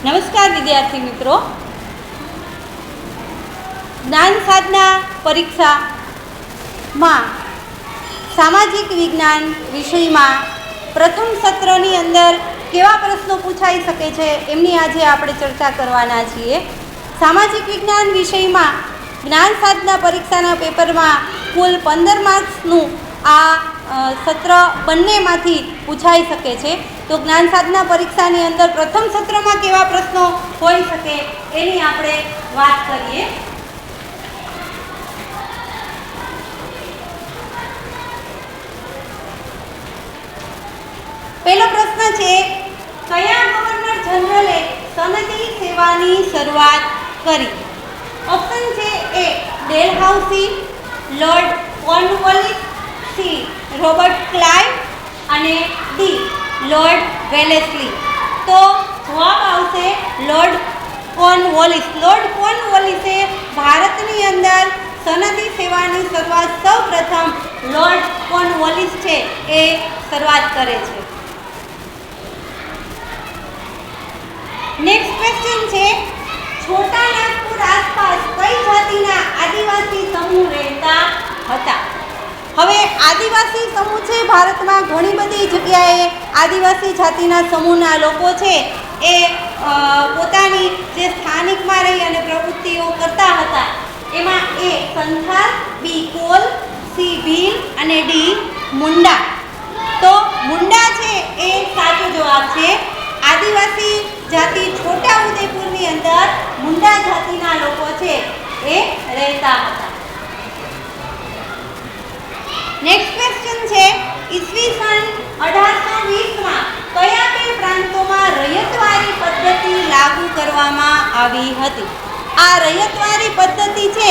નમસ્કાર વિદ્યાર્થી મિત્રો, જ્ઞાન સાધના પરીક્ષામાં સામાજિક વિજ્ઞાન વિષયમાં પ્રથમ સત્રની અંદર કેવા પ્રશ્નો પૂછાઈ શકે છે એમની આજે આપણે ચર્ચા કરવાના છીએ. સામાજિક વિજ્ઞાન વિષયમાં જ્ઞાન સાધના પરીક્ષાના પેપરમાં કુલ 15 માર્ક્સનું આ સત્ર બંનેમાંથી પૂછાઈ શકે છે. તો જ્ઞાન સાધના પરીક્ષાની અંદર પ્રથમ સત્રમાં કેવા પ્રશ્નો હોઈ શકે એની આપણે વાત કરીએ. પહેલો પ્રશ્ન છે, કયા ગવર્નર જનરલે સનદી સેવાની શરૂઆત કરી? ઓપ્શન છે A Dalhousie, Lord Cornwallis, C Robert Clive અને ડી લોર્ડ વેલેસ્લી. તો જવાબ આવશે લોર્ડ કોર્નવોલિસ. લોર્ડ કોર્નવોલિસે ભારતની અંદર સનદી સેવાની શરૂઆત સૌ પ્રથમ લોર્ડ કોર્નવોલિસ છે એ શરૂઆત કરે છે. નેક્સ્ટ ક્વેશ્ચન છે, છોટા નાગપુર આસપાસ કઈ જાતિના આદિવાસી સમૂહ રહેતા હતા? હવે આદિવાસી સમૂહ છે ભારતમાં ઘણી બધી જગ્યાએ આદિવાસી જાતિના સમૂહના લોકો છે એ પોતાની જે સ્થાનિકમાં રહી અને પ્રવૃત્તિઓ કરતા હતા. એમાં એ સંથાલ, બી કોલ, સી ભીલ અને ડી મુંડા. તો મુંડા છે એ સાચો જવાબ છે. આદિવાસી જાતિ છોટા ઉદેપુરની અંદર મુંડા જાતિના લોકો છે એ રહેતા હતા. નેક્સ્ટ ક્વેશ્ચન છે, ઈસવીસન 1820માં કયા બે પ્રાંતોમાં રયતવારી પદ્ધતિ લાગુ કરવામાં આવી હતી? આ રયતવારી પદ્ધતિ છે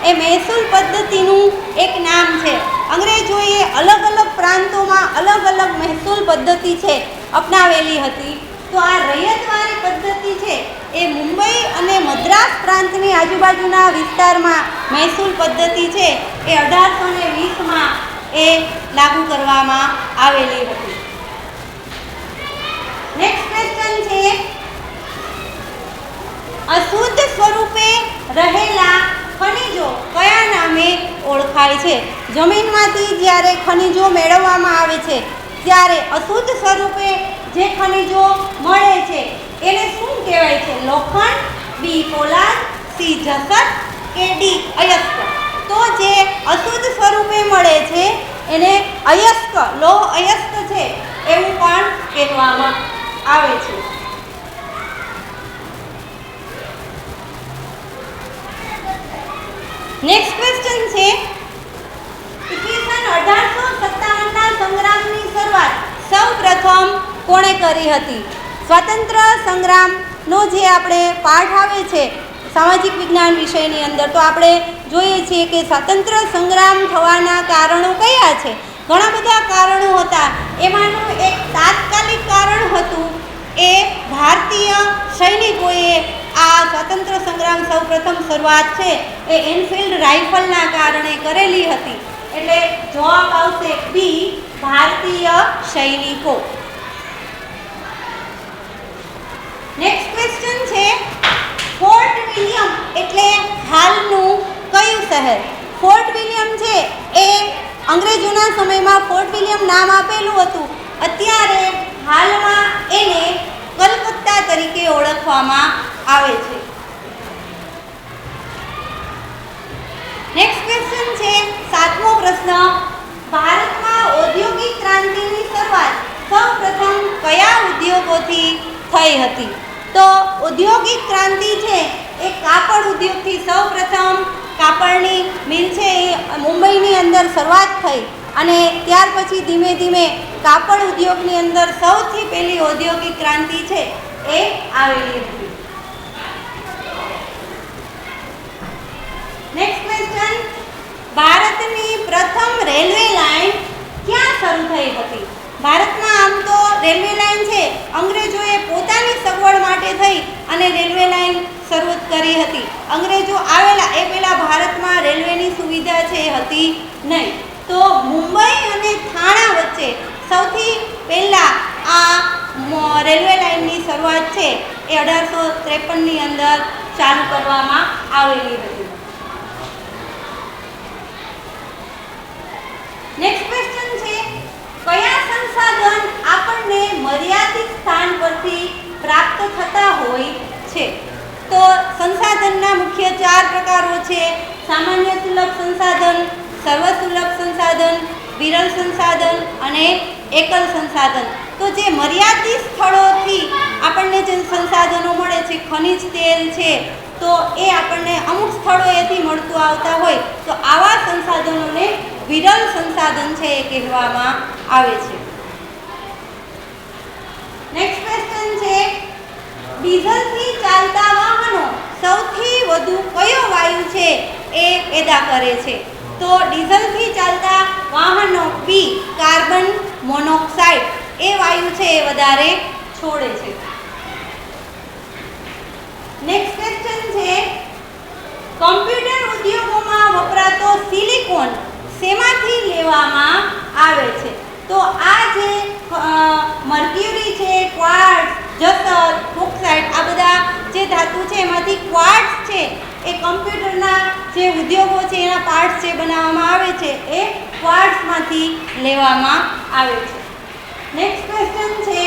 એ મહેસૂલ પદ્ધતિનું એક નામ છે. અંગ્રેજોએ અલગ અલગ પ્રાંતોમાં અલગ અલગ મહેસૂલ પદ્ધતિ છે અપનાવેલી હતી. તો આ રયતવારી પદ્ધતિ છે એ મુંબઈ અને મદ્રાસ પ્રાંતની આજુબાજુના વિસ્તારમાં મહેસૂલ પદ્ધતિ છે એ 1820માં એ લાગુ કરવામાં આવેલી હતી. નેક્સ્ટ ક્વેશ્ચન છે, અશુદ્ધ સ્વરૂપે રહેલા ખનિજો કયા નામે ઓળખાય છે? જમીનમાંથી જ્યારે ખનિજો મેળવવામાં આવે છે ત્યારે અશુદ્ધ સ્વરૂપે જે ખનિજો મળે છે એને શું કહેવાય છે? લોખંડ, બી પોલાદ, સી જસત કે ડી અયસ્ક. તો જે અશુદ્ધ સ્વરૂપે મળે છે એને અયસ્ક, લોહ અયસ્ક છે એવું પણ કહેવામાં આવે છે. નેક્સ્ટ ક્વેશ્ચન છે, ઈસવીસન 1857ના સંગ્રામની શરૂઆત સૌ પ્રથમ કોણે કરી હતી? સ્વાતંત્ર્ય સંગ્રામનો જે આપણે પાઠ આવે છે સામાજિક વિજ્ઞાન વિષયની અંદર, તો આપણે જોઈએ છીએ કે સ્વાતંત્ર્ય સંગ્રામ થવાના કારણો કયા છે? ઘણા બધા કારણો હતા. એમાંનું એક તાત્કાલિક કારણ હતું એ ભારતીય સૈનિકોએ આ સ્વાતંત્ર્ય સંગ્રામ સૌ પ્રથમ શરૂઆત છે એ એનફિલ્ડ રાઇફલના કારણે કરેલી હતી. એટલે જવાબ આવશે બી ભારતીય સૈનિકો. નેક્સ્ટ ક્વેશ્ચન છે, ફોર્ટ વિલિયમ એટલે હાલનું કયું શહેર? ફોર્ટ વિલિયમ છે એ અંગ્રેજોના સમયમાં ફોર્ટ વિલિયમ નામ આપેલું હતું. અત્યારે હાલમાં એને કલકત્તા તરીકે ઓળખવામાં આવે છે. નેક્સ્ટ ક્વેશ્ચન છે, 7મો પ્રશ્ન, ભારતમાં ઔદ્યોગિક ક્રાંતિની શરૂઆત સૌ પ્રથમ કયા ઉદ્યોગોથી થઈ હતી? તો ઔદ્યોગિક ક્રાંતિ છે એ કાપડ ઉદ્યોગથી સૌ પ્રથમ કાપડની મિલ છે એ મુંબઈની અંદર શરૂઆત થઈ અને ત્યાર પછી ધીમે ધીમે કાપડ ઉદ્યોગની અંદર સૌથી પહેલી ઔદ્યોગિક ક્રાંતિ છે એ આવેલી હતી. નેક્સ્ટ ક્વેશ્ચન, ભારતની પ્રથમ રેલવે લાઇન ક્યાં શરૂ થઈ હતી? ભારતમાં આમ તો રેલવે લાઇન છે અંગ્રેજોએ પોતાની સગવડ માટે થઈ અને રેલવે લાઇન શરૂ કરી હતી. અંગ્રેજો આવેલા એ પહેલાં ભારતમાં રેલવેની સુવિધા છે હતી નહીં. તો મુંબઈ અને થાણા વચ્ચે સૌથી પહેલાં આ રેલવે લાઇનની શરૂઆત છે એ 1853ની અંદર ચાલુ કરવામાં આવેલી હતી. નેક્સ્ટ ક્વેશ્ચન છે, કયા સંસાધન આપણને મર્યાદિત સ્થાન પરથી પ્રાપ્ત થતા હોય છે? તો સંસાધનના મુખ્ય 4 પ્રકારો છે: સામાન્ય સુલભ સંસાધન, સર્વસુલભ સંસાધન, વિરલ સંસાધન અને એકલ સંસાધન. તો જે મર્યાદિત સ્થળોથી આપણને જે સંસાધનો મળે છે, ખનિજ તેલ છે, તો એ આપણને અમુક સ્થળોએથી મળતું આવતા હોય તો આવા સંસાધનોને વિરલ સંસાધન છે એ કહેવામાં આવે છે. નેક્સ્ટ ક્વેશ્ચન છે, ડીઝલથી ચાલતા વાહનો સૌથી વધુ કયો વાયુ છે એ પેદા કરે છે? તો ડીઝલથી ચાલતા વાહનો બી કાર્બન મોનોક્સાઇડ એ વાયુ છે એ વધારે છોડે છે. નેક્સ્ટ ક્વેશ્ચન છે, કમ્પ્યુટર ઉદ્યોગોમાં વપરાતો સિલિકોન શેમાંથી લેવામાં આવે છે? તો આ જે મર્ક્યુરી છે, ક્વાર્ટઝ, જસર, બોક્સાઇટ, આ બધા જે ધાતુ છે એમાંથી ક્વાર્ટઝ છે એ કમ્પ્યુટરના જે ઉદ્યોગો છે એના પાર્ટ્સ જે બનાવવામાં આવે છે એ ક્વાર્ટઝમાંથી લેવામાં આવે છે. નેક્સ્ટ ક્વેશ્ચન છે,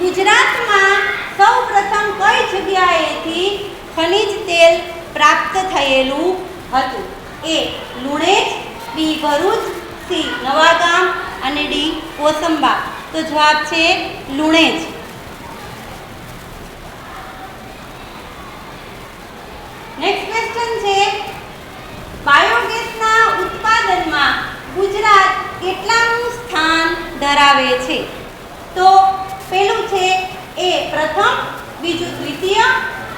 ગુજરાતમાં સૌપ્રથમ કઈ જગ્યાએથી ખનિજ તેલ પ્રાપ્ત થયેલું હતું? એ લુણેજ, બી ભરૂચ, સી નવાગામ અને ડી કોસંબા. તો જવાબ છે લુણેજ. નેક્સ્ટ ક્વેશ્ચન છે, બાયોગેસના ઉત્પાદનમાં ગુજરાત કેટલામું સ્થાન ધરાવે છે? તો પહેલું છે એ પ્રથમ, બીજું દ્વિતીય,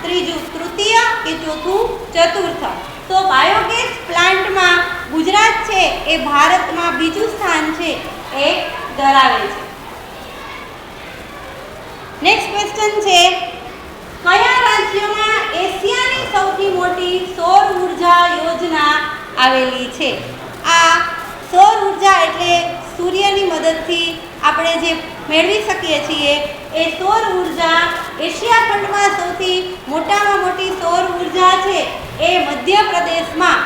ત્રીજું તૃતીય કે ચોથું ચતુર્થ. તો બાયોગેસ પ્લાન્ટમાં ગુજરાત છે એ ભારતમાં બીજું સ્થાન છે એ ધરાવે છે. નેક્સ્ટ ક્વેશ્ચન છે, કયા રાજ્યમાં એશિયાની સૌથી મોટી સૌર ઉર્જા યોજના આવેલી છે? આ સૌર ઉર્જા એટલે સૂર્યની મદદથી આપણે જે મેળવી શકીએ છીએ એ સૌર ઉર્જા એશિયા ખંડમાં સૌથી મોટામાં મોટી સૌર ઉર્જા છે એ મધ્યપ્રદેશમાં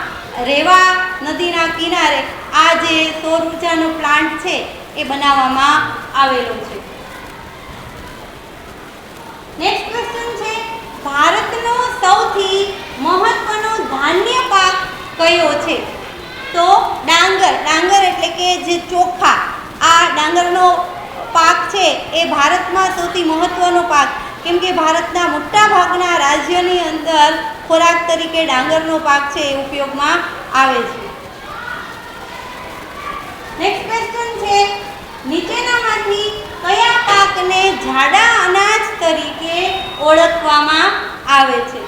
રેવા નદીના કિનારે આ જે સૌર ઉર્જાનો પ્લાન્ટ છે એ બનાવવામાં આવેલો છે. નેક્સ્ટ ક્વેશ્ચન છે, ભારતનો સૌથી મહત્વનો ધાન્ય પાક કયો છે? તો ડાંગર. ડાંગર એટલે કે જે ચોખા, આ ડાંગરનો પાક છે એ ભારતમાં સૌથી મહત્વનો પાક, કેમ કે ભારતના મોટા ભાગના રાજ્યની અંદર ખોરાક તરીકે ડાંગરનો પાક છે એ ઉપયોગમાં આવે છે. નેક્સ્ટ ક્વેશ્ચન છે, નીચેનામાંથી કયા પાકને જાડા અનાજ તરીકે ઓળખવામાં આવે છે?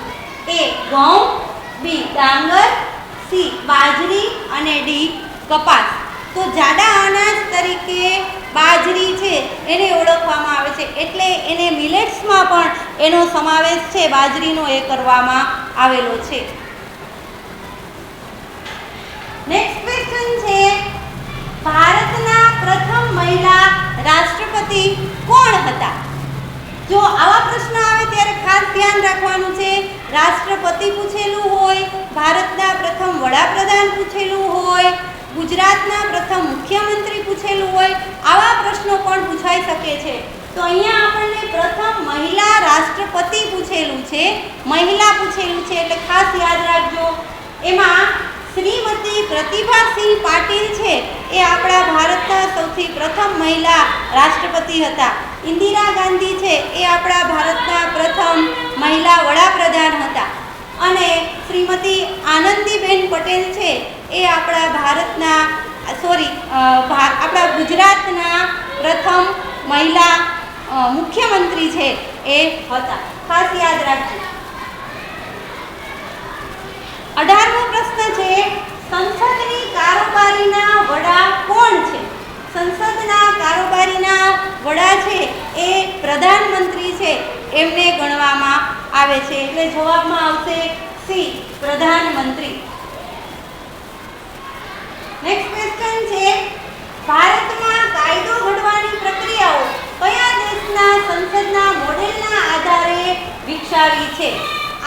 એ ઘઉં, બી ડાંગર, સી બાજરી અને ડી કપાસ. તો જાડા અનાજ તરીકે બાજરી છે એને ઓળખવામાં આવે છે, એટલે એને મિલેટ્સમાં પણ એનો સમાવેશ છે બાજરીનો એ કરવામાં આવેલો છે. નેક્સ્ટ ક્વેશ્ચન છે, ભારતના પ્રથમ મહિલા રાષ્ટ્રપતિ કોણ હતા? જો આવા પ્રશ્ન આવે ત્યારે ખાસ ધ્યાન રાખવાનું છે, રાષ્ટ્રપતિ પૂછેલું હોય, ભારતના પ્રથમ વડાપ્રધાન પૂછેલું હોય, ગુજરાતના પ્રથમ મુખ્યમંત્રી પૂછેલું હોય, આવા પ્રશ્નો પણ પૂછાઈ શકે છે. તો અહીંયા આપણને પ્રથમ મહિલા રાષ્ટ્રપતિ પૂછેલું છે, મહિલા પૂછેલું છે એટલે ખાસ યાદ રાખજો. એમાં શ્રીમતી પ્રતિભાસિંહ પાટીલ છે એ આપણા ભારતના સૌથી પ્રથમ મહિલા રાષ્ટ્રપતિ હતા. ઇન્દિરા ગાંધી છે એ આપણા ભારતના પ્રથમ મહિલા વડાપ્રધાન હતા. અને શ્રીમતી આનંદીબેન પટેલ છે એ આપણા ભારતના આપણા ગુજરાતના પ્રથમ મહિલા મુખ્યમંત્રી છે એ હતા. ખાસ યાદ રાખજો. 18મો પ્રશ્ન છે, સંસદની કારોબારીના વડા કોણ છે? સંસદના કારોબારીના વડા છે એ પ્રધાનમંત્રી છે એમને ગણવામાં આવે છે, એટલે જવાબમાં આવશે સી પ્રધાનમંત્રી. નેક્સ્ટ ક્વેશ્ચન છે, ભારતમાં કાયદો ઘડવાની પ્રક્રિયાઓ કયા દેશના સંસદના મોડેલના આધારે વિકસાવી છે?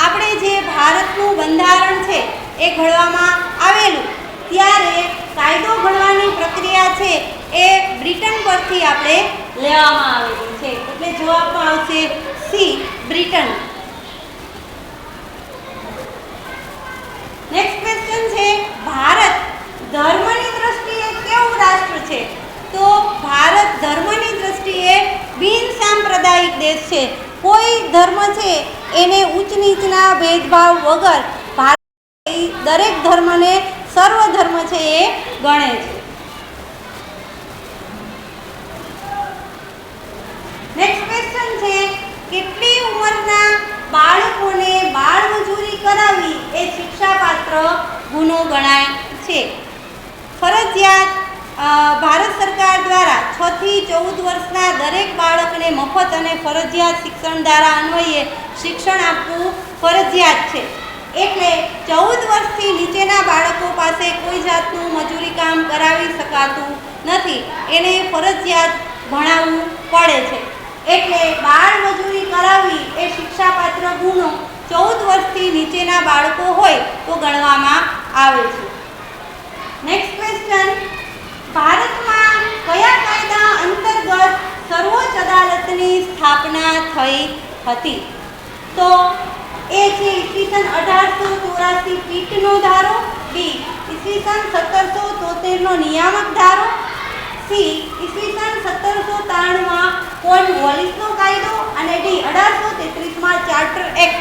આપણે જે ભારતનું બંધારણ છે એ ઘડવામાં આવેલું, ત્યારે કાયદો ઘડવાની પ્રક્રિયા છે એ બ્રિટન પરથી આપણે લેવામાં આવેલી છે. એટલે જવાબમાં આવશે સી, બ્રિટન. નેક્સ્ટ ક્વેશ્ચન છે, ભારત ધર્મની દ્રષ્ટિએ કેવું રાષ્ટ્ર છે? તો ભારત ધર્મની દ્રષ્ટિએ બિનસાંપ્રદાયિક દેશ છે. કોઈ ધર્મ છે એને ઉચ્ચ નીચના ભેદભાવ વગર ભારત દરેક ધર્મને સર્વ ધર્મ છે એ ગણે છે. નેક્સ્ટ ક્વેશ્ચન છે, કેટલી ઉંમરના બાળકોને બાળ મજૂરી કરાવવી એ શિક્ષાપાત્ર ગુનો ગણાય છે? ફરજિયાત ભારત સરકાર દ્વારા 6 થી 14 વર્ષના દરેક બાળકને મફત અને ફરજિયાત શિક્ષણ ધારા અન્વયે શિક્ષણ આપવું ફરજિયાત છે. એટલે 14 વર્ષથી નીચેના બાળકો પાસે કોઈ જાતનું મજૂરી કામ કરાવી શકાતું નથી, એને ફરજિયાત ભણાવવું પડે છે. એટલે બાળ મજૂરી કરાવવી એ શિક્ષાપાત્ર ગુનો 14 વર્ષથી નીચેના બાળકો હોય તો ગણવામાં આવે છે. નેક્સ્ટ ક્વેશ્ચન, ભારતમાં કયા કાયદા અંતર્ગત સર્વોચ્ચ અદાલતની સ્થાપના થઈ હતી? તો એ છે ઈસવીસન 1884 પીટનો ધારો, બી ઈસવીસન 1773 નો નિયામક ધારો, સી ઈસવીસન 1793 કોર્નવોલિસનો કાયદો અને ડી 1833 ચાર્ટર એક્ટ.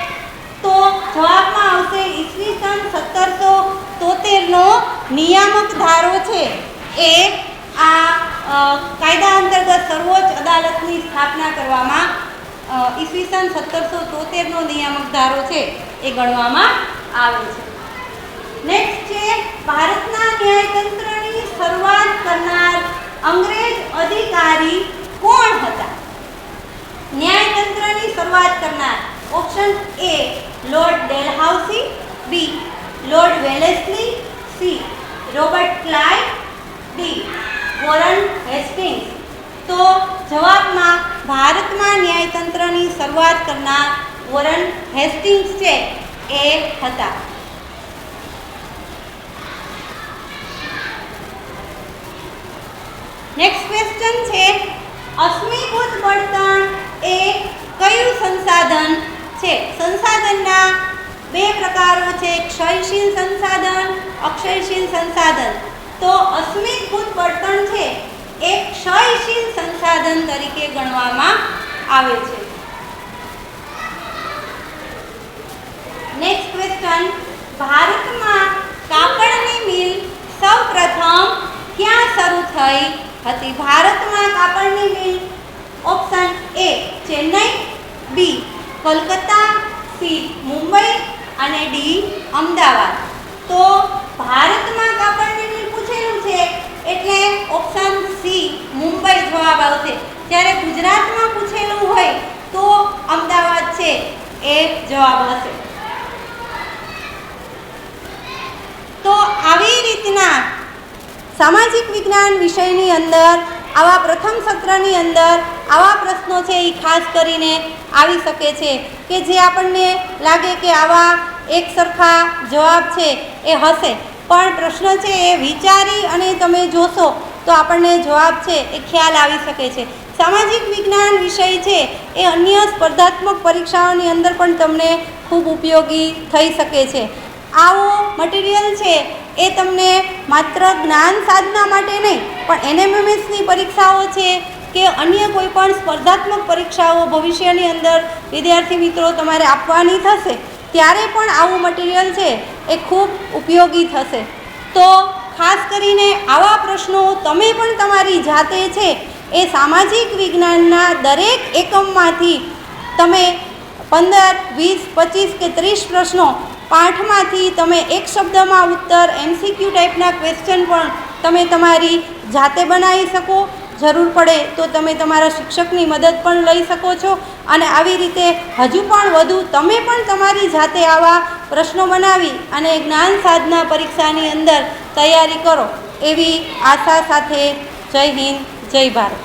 તો જવાબમાં આવશે ઈસવીસન 1773 નો નિયામક ધારો છે એ આ કાયદા અંતર્ગત સર્વોચ્ચ અદાલતની સ્થાપના કરવામાં ઈસવીસન 1773 નો નિયામક ધારો છે એ ગણવામાં આવે છે. નેક્સ્ટ છે, ભારતના ન્યાયતંત્રની શરૂઆત કરનાર અંગ્રેજ અધિકારી કોણ હતા? ન્યાયતંત્રની શરૂઆત કરનાર option A lord Dalhousie, B lord Wellesley, C Robert Clive, D Warren Hastings. તો જવાબમાં ભારતમાં ન્યાયતંત્રની શરૂઆત કરનાર વોરન હેસ્ટિંગ્સ છે એ હતા. નેક્સ્ટ ક્વેશ્ચન છે, અશ્મિભૂત બળતણ એ કયું સંસાધન છે? સંસાધનના બે પ્રકારો છે, ક્ષયશીલ સંસાધન, અક્ષયશીલ સંસાધન. તો અશ્મિભૂત બળતણ છે એ ક્ષયશીલ સંસાધન તરીકે ગણવામાં આવે છે. નેક્સ્ટ ક્વેશ્ચન, ભારતમાં કાપડની મિલ સૌપ્રથમ ક્યાં શરૂ થઈ હતી? ભારતમાં કાપડની mill option A Chennai, B Kolkata, C Mumbai અને ડી અમદાવાદ. તો ભારતમાં કાપડની મિલ પૂછેલું છે એટલે ઓપ્શન સી મુંબઈ જવાબ આવશે. જ્યારે ગુજરાતમાં પૂછેલું હોય તો અમદાવાદ છે એ જવાબ હશે. તો આવી રીતના સામાજિક વિજ્ઞાન વિષયની અંદર આવા પ્રથમ સત્રની અંદર આવા પ્રશ્નો છે એ ખાસ કરીને આવી શકે છે કે જે આપણને લાગે કે આવા એક સરખા જવાબ છે એ હશે, પણ પ્રશ્ન છે એ વિચારી અને તમે જોશો તો આપણને જવાબ છે એ ખ્યાલ આવી શકે છે. સામાજિક વિજ્ઞાન વિષય છે એ અન્ય સ્પર્ધાત્મક પરીક્ષાઓની અંદર પણ તમને ખૂબ ઉપયોગી થઈ શકે છે. આવો મટીરિયલ છે એ તમને માત્ર જ્ઞાન સાધના માટે નહીં પણ એનએમએમએસની પરીક્ષાઓ છે કે અન્ય કોઈ પણ સ્પર્ધાત્મક પરીક્ષાઓ ભવિષ્યની અંદર વિદ્યાર્થી મિત્રો તમારે આપવાની થશે ત્યારે પણ આવું મટીરિયલ છે એ ખૂબ ઉપયોગી થશે. તો ખાસ કરીને આવા પ્રશ્નો તમે પણ તમારી જાતે છે એ સામાજિક વિજ્ઞાનના દરેક એકમમાંથી તમે 15, 20, 25 કે 30 પ્રશ્નો પાઠમાંથી તમે એક શબ્દમાં ઉત્તર MCQ ટાઈપના ક્વેશ્ચન પણ તમે તમારી જાતે બનાવી શકો. જરૂર પડે તો તમે તમારા શિક્ષકની મદદ પણ લઈ શકો છો અને આવી રીતે હજુ પણ વધુ તમે પણ તમારી જાતે આવા પ્રશ્નો બનાવી અને જ્ઞાન સાધના પરીક્ષાની અંદર તૈયારી કરો એવી આશા સાથે જય હિન્દ, જય ભારત.